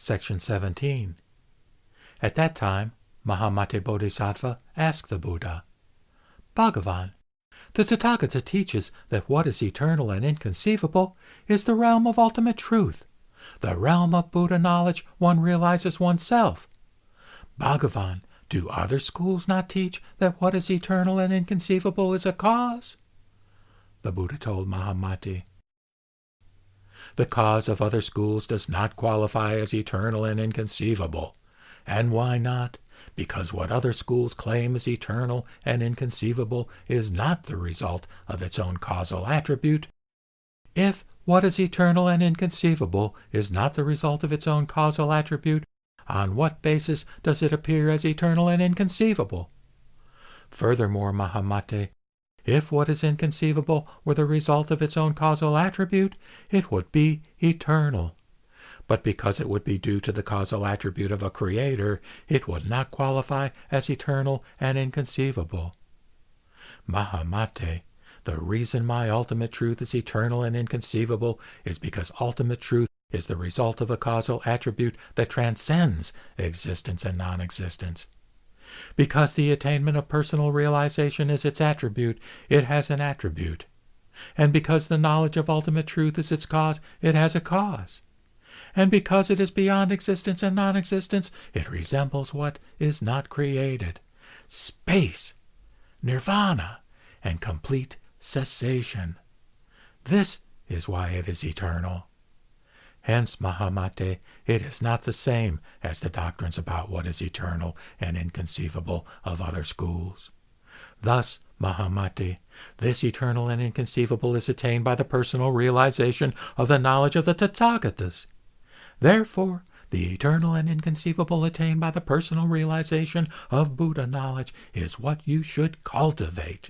Section 17. At that time, Mahamate Bodhisattva asked the Buddha, Bhagavan, the Tathagata teaches that what is eternal and inconceivable is the realm of ultimate truth, the realm of Buddha knowledge one realizes oneself. Bhagavan, do other schools not teach that what is eternal and inconceivable is a cause? The Buddha told Mahamate, the cause of other schools does not qualify as eternal and inconceivable. And why not? Because what other schools claim is eternal and inconceivable is not the result of its own causal attribute. If what is eternal and inconceivable is not the result of its own causal attribute, on what basis does it appear as eternal and inconceivable? Furthermore, Mahamate, if what is inconceivable were the result of its own causal attribute, it would be eternal. But because it would be due to the causal attribute of a creator, it would not qualify as eternal and inconceivable. Mahamate, the reason my ultimate truth is eternal and inconceivable is because ultimate truth is the result of a causal attribute that transcends existence and non-existence. Because the attainment of personal realization is its attribute, it has an attribute. And because the knowledge of ultimate truth is its cause, it has a cause. And because it is beyond existence and non-existence, it resembles what is not created: space, nirvana, and complete cessation. This is why it is eternal. Hence, Mahamate, it is not the same as the doctrines about what is eternal and inconceivable of other schools. Thus, Mahamate, this eternal and inconceivable is attained by the personal realization of the knowledge of the Tathagatas. Therefore, the eternal and inconceivable attained by the personal realization of Buddha knowledge is what you should cultivate.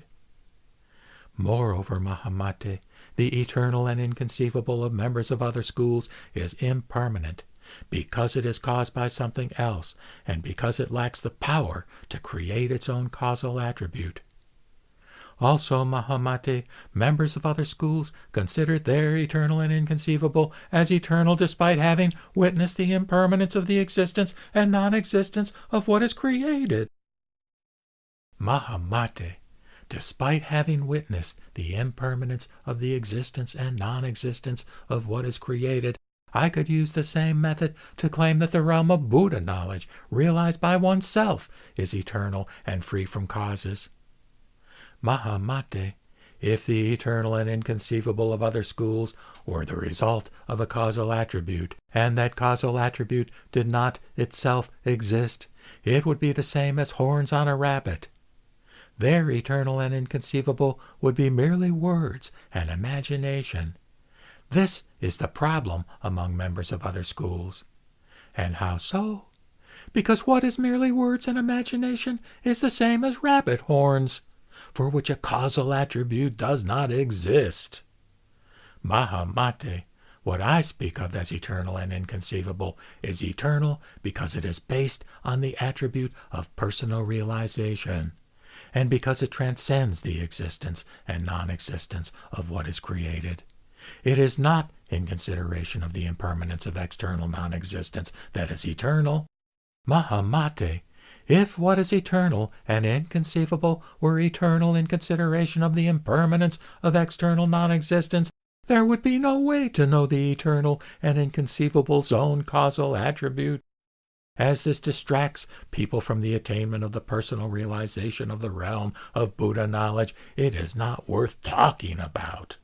Moreover, Mahamate, the eternal and inconceivable of members of other schools is impermanent, because it is caused by something else, and because it lacks the power to create its own causal attribute. Also, Mahamate, members of other schools consider their eternal and inconceivable as eternal despite having witnessed the impermanence of the existence and non-existence of what is created. Mahamate, despite having witnessed the impermanence of the existence and non-existence of what is created, I could use the same method to claim that the realm of Buddha knowledge, realized by oneself, is eternal and free from causes. Mahamate, if the eternal and inconceivable of other schools were the result of a causal attribute, and that causal attribute did not itself exist, it would be the same as horns on a rabbit. Their eternal and inconceivable would be merely words and imagination. This is the problem among members of other schools. And how so? Because what is merely words and imagination is the same as rabbit horns, for which a causal attribute does not exist. Mahamate, what I speak of as eternal and inconceivable is eternal because it is based on the attribute of personal realization, and because it transcends the existence and non-existence of what is created. It is not in consideration of the impermanence of external non-existence that is eternal. Mahamate, if what is eternal and inconceivable were eternal in consideration of the impermanence of external non-existence, there would be no way to know the eternal and inconceivable's own causal attribute. As this distracts people from the attainment of the personal realization of the realm of Buddha knowledge, it is not worth talking about.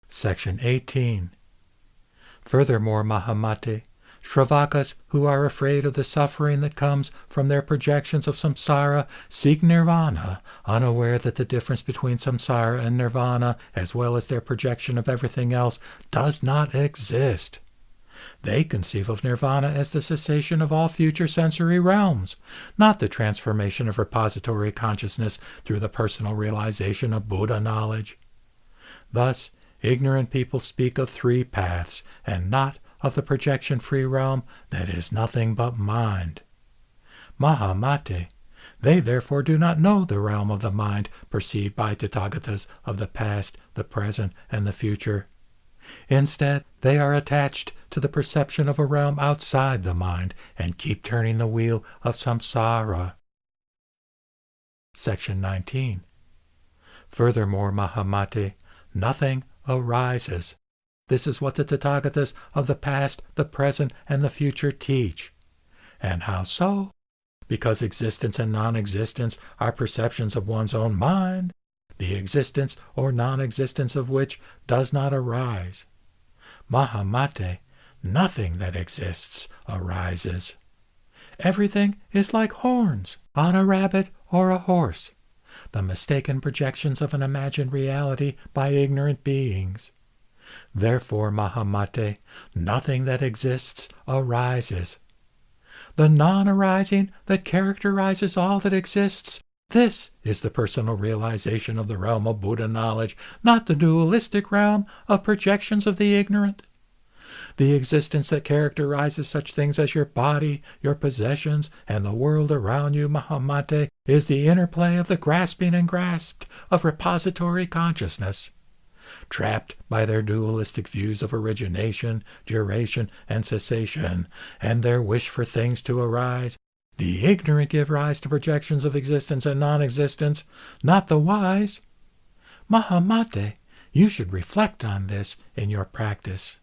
Section 18. Furthermore, Mahamate, Shravakas who are afraid of the suffering that comes from their projections of samsara seek nirvana, unaware that the difference between samsara and nirvana, as well as their projection of everything else, does not exist. They conceive of nirvana as the cessation of all future sensory realms, not the transformation of repository consciousness through the personal realization of Buddha knowledge. Thus, ignorant people speak of three paths, and not of the projection-free realm that is nothing but mind. Mahamate, they therefore do not know the realm of the mind perceived by Tathagatas of the past, the present, and the future. Instead, they are attached to the perception of a realm outside the mind and keep turning the wheel of samsara. Section 19. Furthermore, Mahamate, nothing arises. This is what the Tathagatas of the past, the present, and the future teach. And how so? Because existence and non-existence are perceptions of one's own mind, the existence or non-existence of which does not arise. Mahamate, nothing that exists arises. Everything is like horns on a rabbit or a horse, the mistaken projections of an imagined reality by ignorant beings. Therefore, Mahamate, nothing that exists arises. The non-arising that characterizes all that exists, this is the personal realization of the realm of Buddha knowledge, not the dualistic realm of projections of the ignorant. The existence that characterizes such things as your body, your possessions, and the world around you, Mahamate, is the interplay of the grasping and grasped of repository consciousness. Trapped by their dualistic views of origination, duration, and cessation, and their wish for things to arise, the ignorant give rise to projections of existence and non-existence, not the wise. Mahamate, you should reflect on this in your practice.